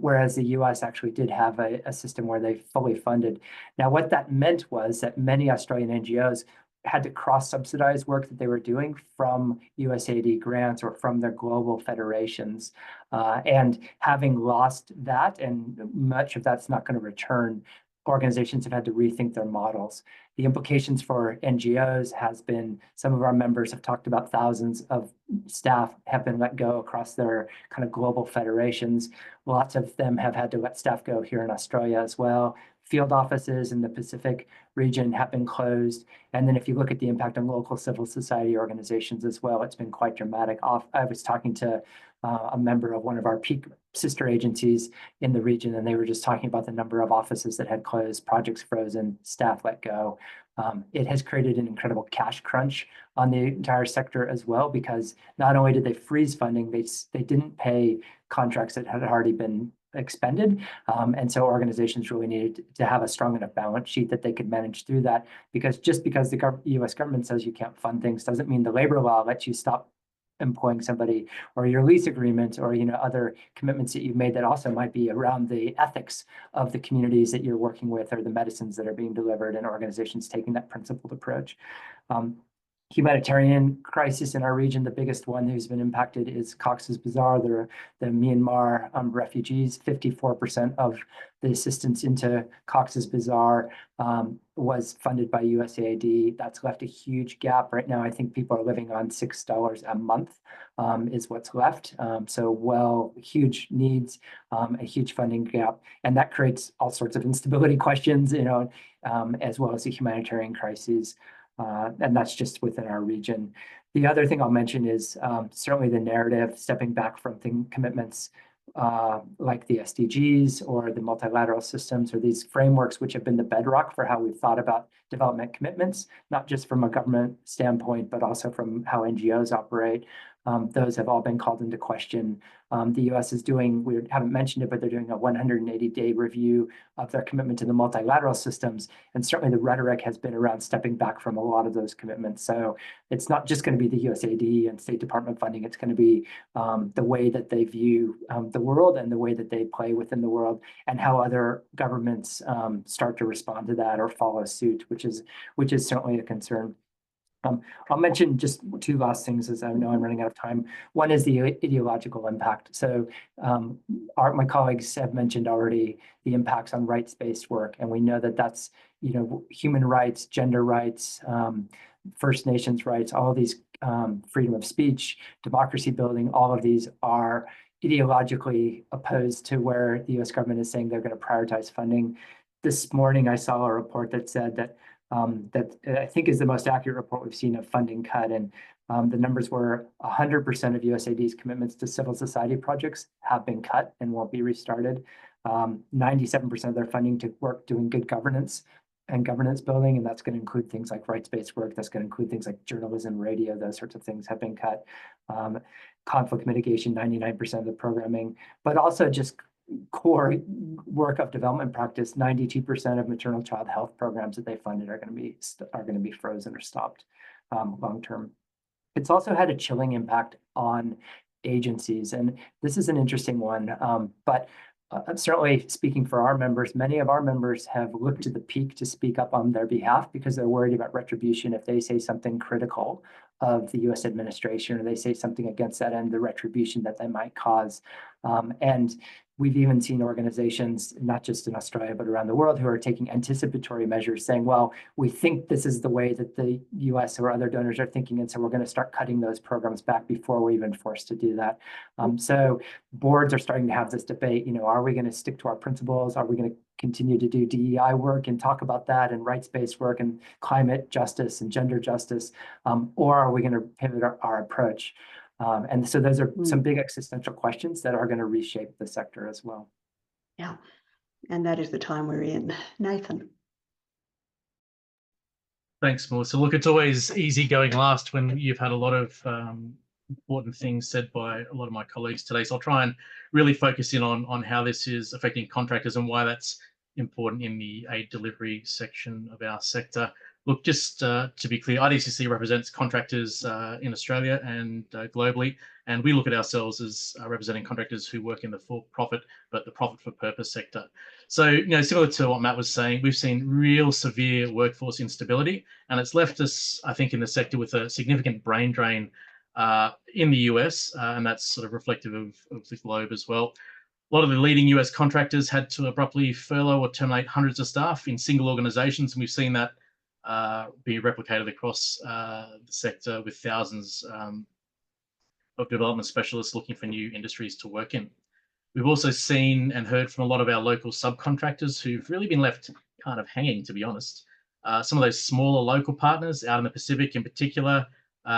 whereas the US actually did have a system where they fully funded. Now, what that meant was that many Australian NGOs had to cross-subsidize work that they were doing from USAID grants or from their global federations. And having lost that, and much of that's not going to return, organizations have had to rethink their models. The implications for NGOs has been, some of our members have talked about thousands of staff have been let go across their kind of global federations. Lots of them have had to let staff go here in Australia as well. Field offices in the Pacific region have been closed. And then if you look at the impact on local civil society organizations as well, it's been quite dramatic. I was talking to a member of one of our peak sister agencies in the region, and they were just talking about the number of offices that had closed, projects frozen, staff let go. It has created an incredible cash crunch on the entire sector as well, because not only did they freeze funding, they didn't pay contracts that had already been expended. And so organizations really needed to have a strong enough balance sheet that they could manage through that, because just because the US government says you can't fund things doesn't mean the labor law lets you stop employing somebody, or your lease agreement, or other commitments that you've made that also might be around the ethics of the communities that you're working with or the medicines that are being delivered, and organizations taking that principled approach. Humanitarian crisis in our region, the biggest one who's been impacted is Cox's Bazar, the Myanmar refugees. 54% of the assistance into Cox's Bazar was funded by USAID. That's left a huge gap. Right now, I think people are living on $6 a month is what's left. So huge needs, a huge funding gap. And that creates all sorts of instability questions, as well as the humanitarian crises. And that's just within our region. The other thing I'll mention is certainly the narrative, stepping back from commitments like the SDGs or the multilateral systems, or these frameworks which have been the bedrock for how we've thought about development commitments, not just from a government standpoint, but also from how NGOs operate. Those have all been called into question. The US is doing, we haven't mentioned it, but they're doing a 180-day review of their commitment to the multilateral systems. And certainly the rhetoric has been around stepping back from a lot of those commitments. So it's not just going to be the USAID and State Department funding, it's going to be the way that they view the world and the way that they play within the world, and how other governments start to respond to that or follow suit, which is certainly a concern. I'll mention just two last things, as I know I'm running out of time. One is the ideological impact. So my colleagues have mentioned already the impacts on rights-based work, and we know that that's, you know, human rights, gender rights, First Nations rights, all of these, freedom of speech, democracy building, all of these are ideologically opposed to where the US government is saying they're going to prioritize funding. This morning, I saw a report that said that that I think is the most accurate report we've seen of funding cut. And the numbers were 100% of USAID's commitments to civil society projects have been cut and won't be restarted. 97% of their funding to work doing good governance and governance building, and that's going to include things like rights-based work. That's going to include things like journalism, radio, those sorts of things have been cut. Conflict mitigation, 99% of the programming, but also just core work of development practice. 92% of maternal child health programs that they funded are going to be frozen or stopped long term. It's also had a chilling impact on agencies, and this is an interesting one. But certainly speaking for our members, many of our members have looked to the peak to speak up on their behalf because they're worried about retribution if they say something critical of the US administration, or they say something against that and the retribution that they might cause. And we've even seen organizations, not just in Australia, but around the world, who are taking anticipatory measures saying, well, we think this is the way that the US or other donors are thinking, and so we're going to start cutting those programs back before we're even forced to do that. So boards are starting to have this debate, you know, are we going to stick to our principles? Are we going to continue to do DEI work and talk about that, and rights-based work and climate justice and gender justice? Or are we going to pivot our approach? And so those are some big existential questions that are going to reshape the sector as well. Yeah, and that is the time we're in. Nathan. Thanks, Melissa. Look, it's always easy going last when you've had a lot of important things said by a lot of my colleagues today. So I'll try and really focus in on how this is affecting contractors and why that's important in the aid delivery section of our sector. Look, just to be clear, IDCC represents contractors in Australia and globally, and we look at ourselves as representing contractors who work in the for-profit, but the profit-for-purpose sector. So, you know, similar to what Matt was saying, we've seen real severe workforce instability, and it's left us, I think, in the sector with a significant brain drain in the US, and that's sort of reflective of the globe as well. A lot of the leading US contractors had to abruptly furlough or terminate hundreds of staff in single organizations, and we've seen that be replicated across the sector with thousands of development specialists looking for new industries to work in. We've also seen and heard from a lot of our local subcontractors who've really been left kind of hanging, to be honest. Some of those smaller local partners out in the Pacific in particular, who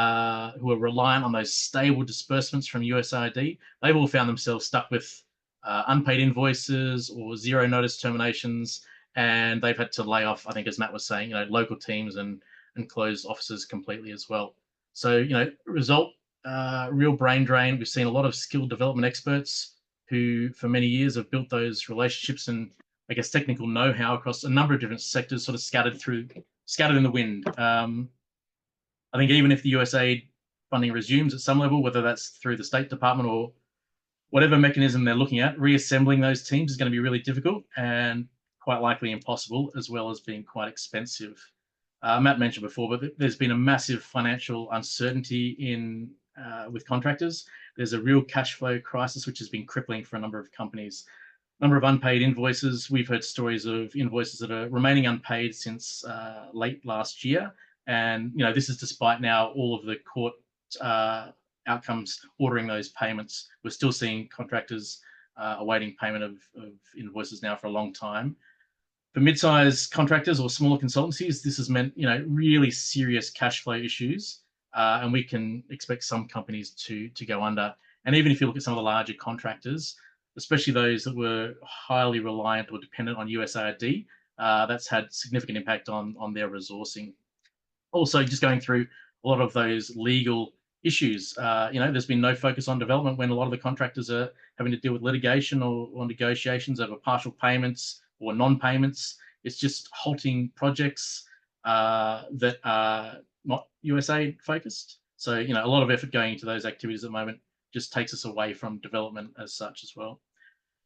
are reliant on those stable disbursements from USAID, they've all found themselves stuck with unpaid invoices or zero notice terminations, and they've had to lay off, I think, as Matt was saying, you know, local teams and close offices completely as well. So, you know, result, real brain drain. We've seen a lot of skilled development experts who for many years have built those relationships and, I guess, technical know-how across a number of different sectors, sort of scattered in the wind. I think even if the USAID funding resumes at some level, whether that's through the State Department or whatever mechanism they're looking at, reassembling those teams is going to be really difficult and quite likely impossible, as well as being quite expensive. Matt mentioned before, but there's been a massive financial uncertainty with contractors. There's a real cash flow crisis, which has been crippling for a number of companies. Number of unpaid invoices. We've heard stories of invoices that are remaining unpaid since late last year. And, you know, this is despite now all of the court outcomes ordering those payments. We're still seeing contractors awaiting payment of invoices now for a long time. For mid-sized contractors or smaller consultancies, this has meant, you know, really serious cash flow issues, and we can expect some companies to go under. And even if you look at some of the larger contractors, especially those that were highly reliant or dependent on USAID, that's had significant impact on their resourcing. Also, just going through a lot of those legal issues. You know, there's been no focus on development when a lot of the contractors are having to deal with litigation or negotiations over partial payments or non-payments. It's just halting projects that are not USAID focused. So, you know, a lot of effort going into those activities at the moment just takes us away from development as such as well.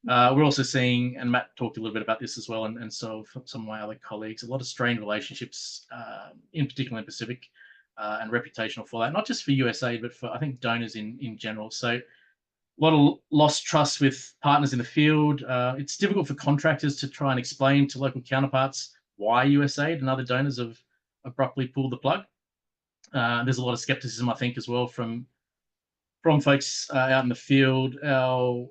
We're also seeing, and Matt talked a little bit about this as well, and so some of my other colleagues, a lot of strained relationships, in particular in Pacific, and reputational fallout, not just for USAID, but for, I think, donors in general. So a lot of lost trust with partners in the field. It's difficult for contractors to try and explain to local counterparts why USAID and other donors have abruptly pulled the plug. There's a lot of skepticism, I think, as well from folks out in the field, our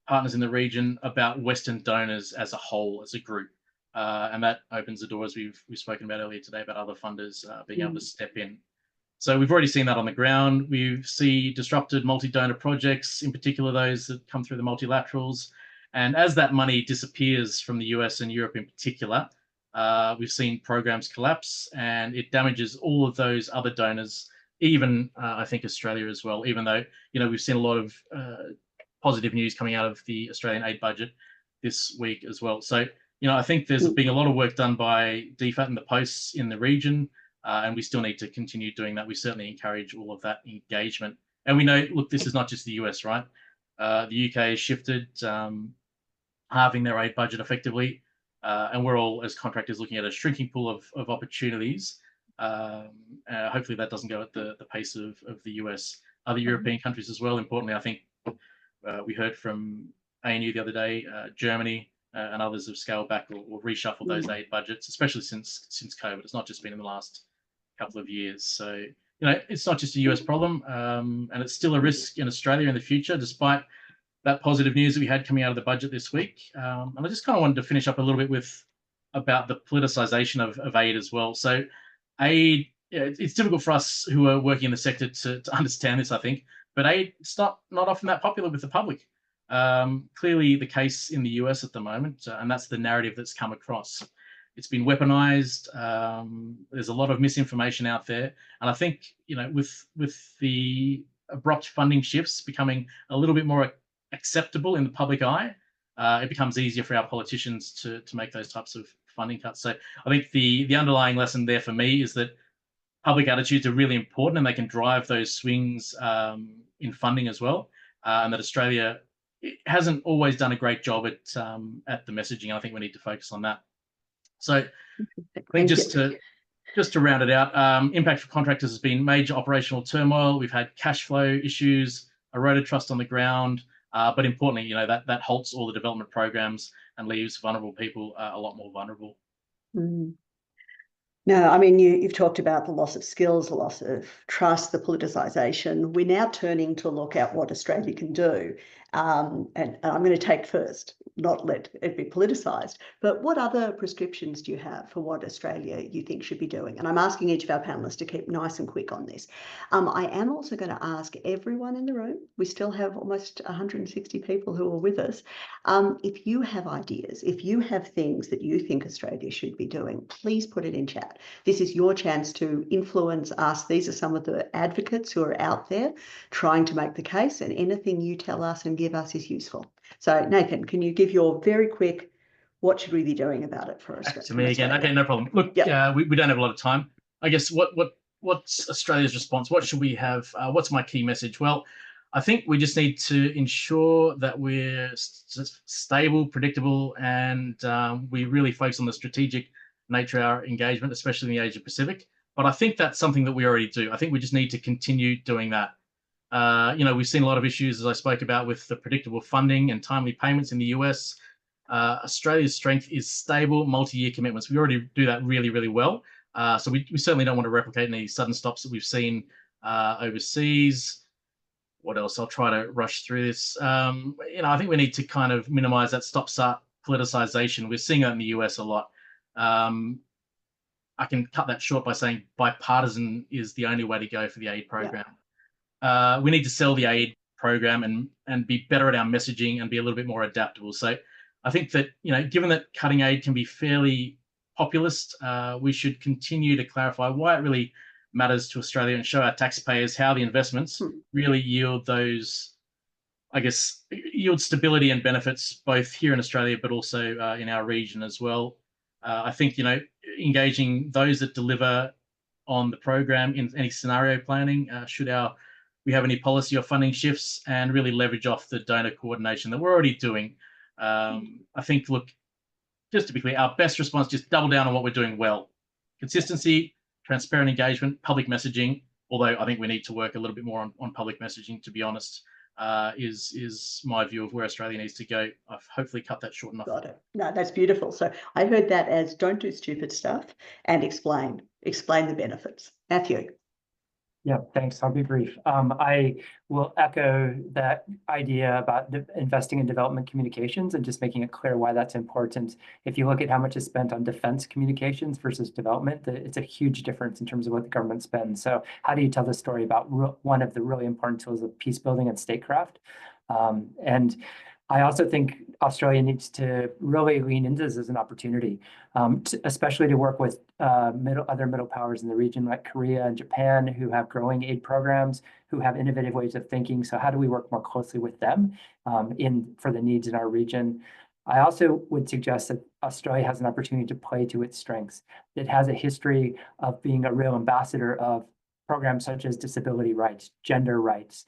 partners in the region, about Western donors as a whole, as a group. And that opens the door, as we've spoken about earlier today, about other funders being able to step in. So we've already seen that on the ground. We see disrupted multi-donor projects, in particular those that come through the multilaterals. And as that money disappears from the US and Europe in particular, we've seen programs collapse, and it damages all of those other donors, even I think Australia as well, even though, we've seen a lot of positive news coming out of the Australian aid budget this week as well. So, I think there's been a lot of work done by DFAT and the posts in the region, and we still need to continue doing that. We certainly encourage all of that engagement. And we know, look, this is not just the US, right? The UK has shifted, halving their aid budget effectively, and we're all, as contractors, looking at a shrinking pool of opportunities. Hopefully that doesn't go at the pace of the US. Other European countries as well. Importantly, I think we heard from ANU the other day, Germany and others have scaled back or reshuffled those aid budgets, especially since COVID. It's not just been in the last couple of years. So, it's not just a US problem, and it's still a risk in Australia in the future, despite that positive news that we had coming out of the budget this week. And I just kind of wanted to finish up a little bit about the politicization of aid as well. So aid, it's difficult for us who are working in the sector to understand this, I think, but aid, it's not often that popular with the public. Clearly the case in the US at the moment, and that's the narrative that's come across. It's been weaponized. There's a lot of misinformation out there. And I think, with the abrupt funding shifts becoming a little bit more acceptable in the public eye, it becomes easier for our politicians to make those types of funding cuts. So I think the underlying lesson there for me is that public attitudes are really important, and they can drive those swings in funding as well. And that Australia hasn't always done a great job at the messaging. I think we need to focus on that. So I think just to round it out, impact for contractors has been major operational turmoil. We've had cash flow issues, eroded trust on the ground, but importantly, that halts all the development programs and leaves vulnerable people a lot more vulnerable. No, I mean, you've talked about the loss of skills, the loss of trust, the politicisation. We're now turning to look at what Australia can do. And I'm going to take first, not let it be politicised, but what other prescriptions do you have for what Australia you think should be doing? And I'm asking each of our panellists to keep nice and quick on this. I am also going to ask everyone in the room, we still have almost 160 people who are with us, if you have ideas, if you have things that you think Australia should be doing, please put it in chat. This is your chance to influence us. These are some of the advocates who are out there trying to make the case, and anything you tell us and give us is useful. So Nathan, can you give your very quick, what should we be doing about it for Australia? To me again, okay, no problem. Look, we don't have a lot of time. I guess what's Australia's response? What should we have? What's my key message? Well, I think we just need to ensure that we're stable, predictable, and we really focus on the strategic nature of our engagement, especially in the Asia Pacific. But I think that's something that we already do. I think we just need to continue doing that. We've seen a lot of issues, as I spoke about, with the predictable funding and timely payments in the US. Australia's strength is stable multi-year commitments. We already do that really, really well. So we certainly don't want to replicate any sudden stops that we've seen overseas. What else? I'll try to rush through this. I think we need to kind of minimize that stop-start politicization. We're seeing that in the US a lot. I can cut that short by saying bipartisan is the only way to go for the aid program. We need to sell the aid program and be better at our messaging and be a little bit more adaptable. So I think that, given that cutting aid can be fairly populist, we should continue to clarify why it really matters to Australia and show our taxpayers how the investments really yield those, yield stability and benefits both here in Australia, but also in our region as well. I think, engaging those that deliver on the program in any scenario planning, should we have any policy or funding shifts, and really leverage off the donor coordination that we're already doing. I think, look, just to be clear, our best response, just double down on what we're doing well. Consistency, transparent engagement, public messaging, although I think we need to work a little bit more on public messaging, to be honest, is my view of where Australia needs to go. I've hopefully cut that short enough. Got it. No, that's beautiful. So I heard that as don't do stupid stuff and explain the benefits. Matthew. Yeah, thanks. I'll be brief. I will echo that idea about investing in development communications and just making it clear why that's important. If you look at how much is spent on defense communications versus development, it's a huge difference in terms of what the government spends. So how do you tell the story about one of the really important tools of peace building and statecraft? And I also think Australia needs to really lean into this as an opportunity, especially to work with other middle powers in the region like Korea and Japan, who have growing aid programs, who have innovative ways of thinking. So how do we work more closely with them for the needs in our region? I also would suggest that Australia has an opportunity to play to its strengths. It has a history of being a real ambassador of programs such as disability rights, gender rights,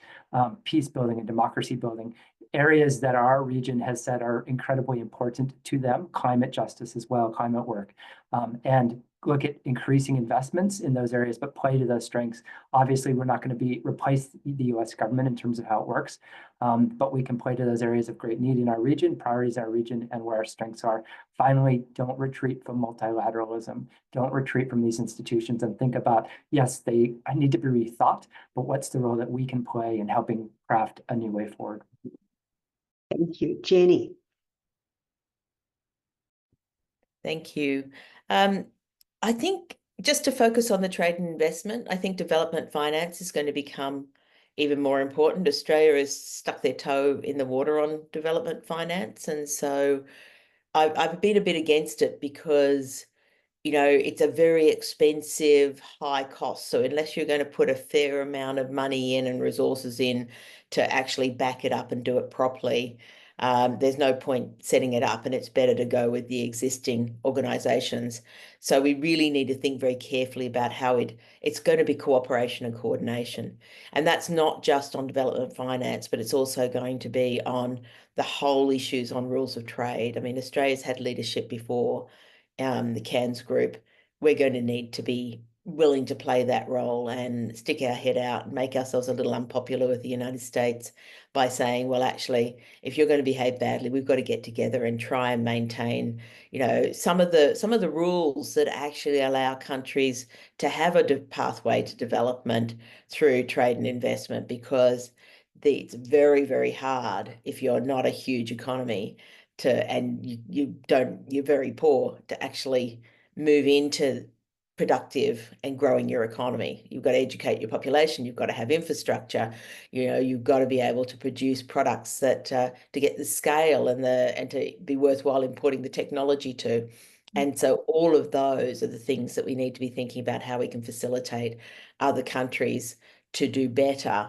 peace building and democracy building, areas that our region has said are incredibly important to them, climate justice as well, climate work, and look at increasing investments in those areas, but play to those strengths. Obviously, we're not going to replace the US government in terms of how it works, but we can play to those areas of great need in our region, priorities in our region, and where our strengths are. Finally, don't retreat from multilateralism. Don't retreat from these institutions and think about, yes, they need to be rethought, but what's the role that we can play in helping craft a new way forward? Thank you. Jenny. Thank you. I think just to focus on the trade and investment, I think development finance is going to become even more important. Australia has stuck their toe in the water on development finance. And so I've been a bit against it because, it's a very expensive, high cost. So unless you're going to put a fair amount of money in and resources in to actually back it up and do it properly, there's no point setting it up, and it's better to go with the existing organisations. So we really need to think very carefully about how it's going to be cooperation and coordination. And that's not just on development finance, but it's also going to be on the whole issues on rules of trade. I mean, Australia's had leadership before, the Cairns Group. We're going to need to be willing to play that role and stick our head out and make ourselves a little unpopular with the United States by saying, well, actually, if you're going to behave badly, we've got to get together and try and maintain, some of the rules that actually allow countries to have a pathway to development through trade and investment, because it's very, very hard if you're not a huge economy and you're very poor to actually move into productive and growing your economy. You've got to educate your population. You've got to have infrastructure. You've got to be able to produce products that to get the scale and to be worthwhile importing the technology to. And so all of those are the things that we need to be thinking about, how we can facilitate other countries to do better,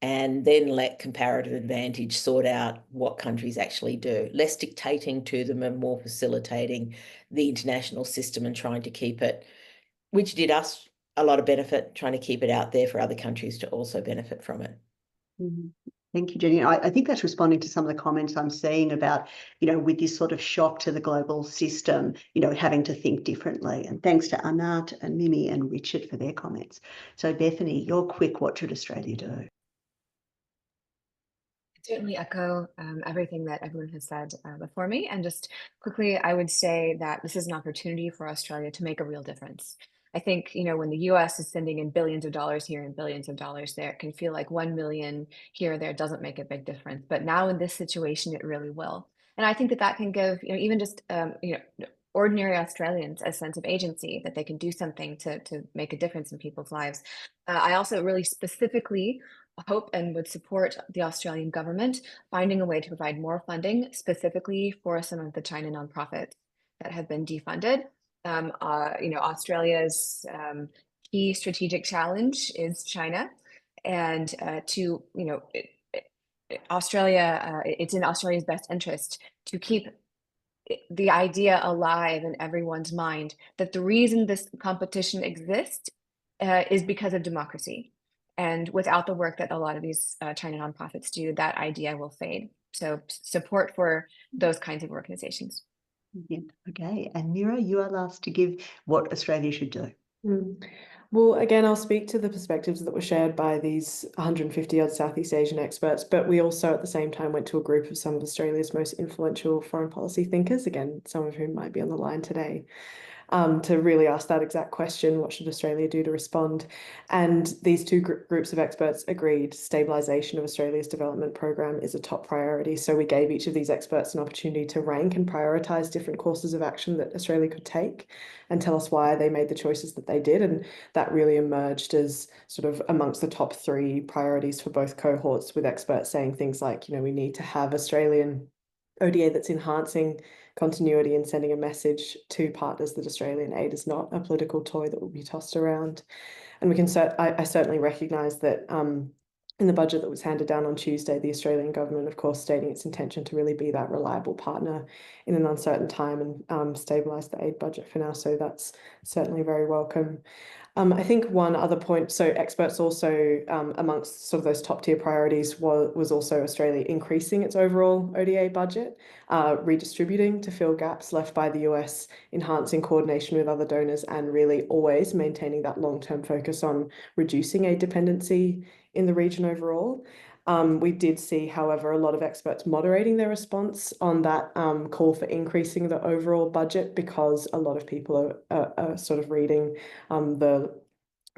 and then let comparative advantage sort out what countries actually do. Less dictating to them and more facilitating the international system and trying to keep it, which did us a lot of benefit, trying to keep it out there for other countries to also benefit from it. Mm-hmm. Thank you, Jenny. I think that's responding to some of the comments I'm seeing about, with this sort of shock to the global system, having to think differently. And thanks to Anat and Mimi and Richard for their comments. So Bethany, you're quick. What should Australia do? Certainly echo everything that everyone has said before me. And just quickly, I would say that this is an opportunity for Australia to make a real difference. I think, when the US is sending in billions of dollars here and billions of dollars there, it can feel like 1 million here or there doesn't make a big difference. But now in this situation, it really will. And I think that can give, even just, ordinary Australians a sense of agency, that they can do something to make a difference in people's lives. I also really specifically hope and would support the Australian government finding a way to provide more funding specifically for some of the China nonprofits that have been defunded. Australia's key strategic challenge is China, and Australia, it's in Australia's best interest to keep the idea alive in everyone's mind that the reason this competition exists is because of democracy. And without the work that a lot of these China nonprofits do, that idea will fade. So support for those kinds of organizations. Yeah. Okay. And Mira, you are last to give what Australia should do. Well, again, I'll speak to the perspectives that were shared by these 150-odd Southeast Asian experts, but we also at the same time went to a group of some of Australia's most influential foreign policy thinkers, again, some of whom might be on the line today, to really ask that exact question, what should Australia do to respond? And these two groups of experts agreed stabilisation of Australia's development program is a top priority. So we gave each of these experts an opportunity to rank and prioritise different courses of action that Australia could take and tell us why they made the choices that they did. And that really emerged as sort of amongst the top 3 priorities for both cohorts, with experts saying things like, you know, we need to have Australian ODA that's enhancing continuity and sending a message to partners that Australian aid is not a political toy that will be tossed around. And we can I certainly recognise that in the budget that was handed down on Tuesday, the Australian government, of course, stating its intention to really be that reliable partner in an uncertain time and stabilise the aid budget for now. So that's certainly very welcome. I think one other point, so experts also amongst sort of those top tier priorities was also Australia increasing its overall ODA budget, redistributing to fill gaps left by the US, enhancing coordination with other donors, and really always maintaining that long-term focus on reducing aid dependency in the region overall. We did see, however, a lot of experts moderating their response on that call for increasing the overall budget, because a lot of people are sort of reading the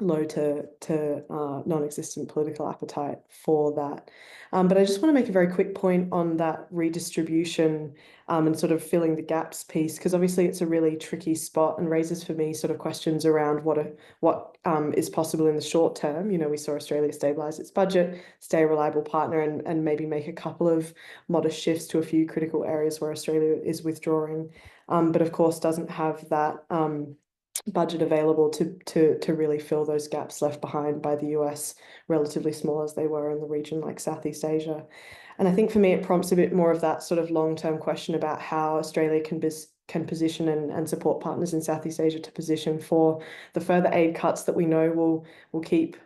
low to non-existent political appetite for that. But I just want to make a very quick point on that redistribution and sort of filling the gaps piece, because obviously it's a really tricky spot and raises for me sort of questions around what is possible in the short term. You know, we saw Australia stabilise its budget, stay a reliable partner, and maybe make a couple of modest shifts to a few critical areas where Australia is withdrawing, but of course doesn't have that budget available to really fill those gaps left behind by the US, relatively small as they were in the region like Southeast Asia. And I think for me, it prompts a bit more of that sort of long-term question about how Australia can position and support partners in Southeast Asia to position for the further aid cuts that we know will keep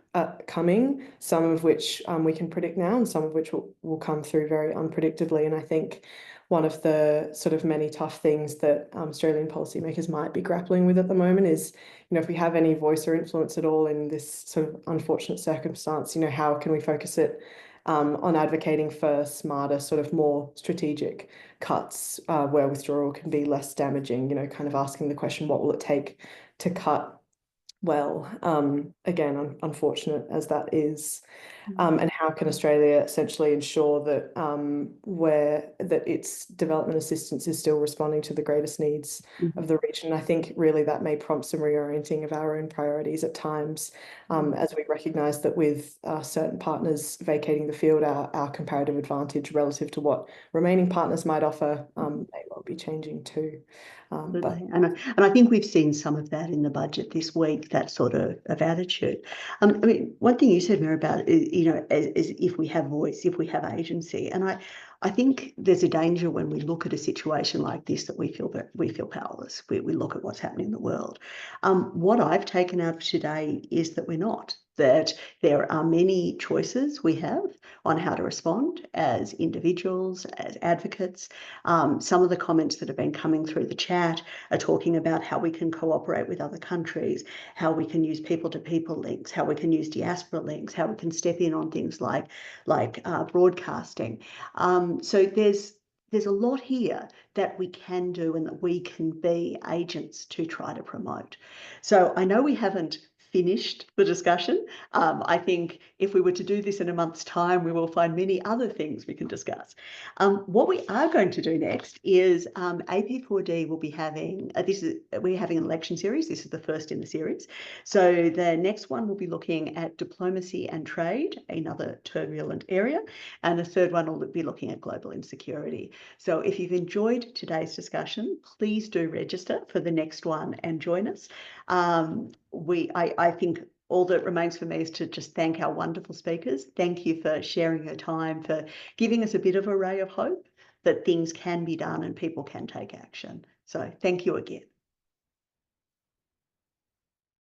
coming, some of which we can predict now and some of which will come through very unpredictably. And I think one of the sort of many tough things that Australian policymakers might be grappling with at the moment is, you know, if we have any voice or influence at all in this sort of unfortunate circumstance, you know, how can we focus it on advocating for smarter, sort of more strategic cuts where withdrawal can be less damaging, you know, kind of asking the question, what will it take to cut well, again, unfortunate as that is, and how can Australia essentially ensure that that its development assistance is still responding to the greatest needs of the region? I think really that may prompt some reorienting of our own priorities at times, as we recognise that with certain partners vacating the field, our comparative advantage relative to what remaining partners might offer may well be changing too. But and I think we've seen some of that in the budget this week, that sort of attitude. I mean, one thing you said, Mary, about you know, is if we have voice, if we have agency, and I think there's a danger when we look at a situation like this that we feel powerless. We look at what's happening in the world. What I've taken out of today is that we're not. That there are many choices we have on how to respond as individuals, as advocates. Some of the comments that have been coming through the chat are talking about how we can cooperate with other countries, how we can use people-to-people links, how we can use diaspora links, how we can step in on things like broadcasting. So there's a lot here that we can do and that we can be agents to try to promote. So I know we haven't finished the discussion. I think if we were to do this in a month's time, we will find many other things we can discuss. What we are going to do next is AP4D will be having, we're having an election series. This is the first in the series. So the next one will be looking at diplomacy and trade, another turbulent area. And the third one will be looking at global insecurity. So if you've enjoyed today's discussion, please do register for the next one and join us. I think all that remains for me is to just thank our wonderful speakers. Thank you for sharing your time, for giving us a bit of a ray of hope that things can be done and people can take action. So thank you again.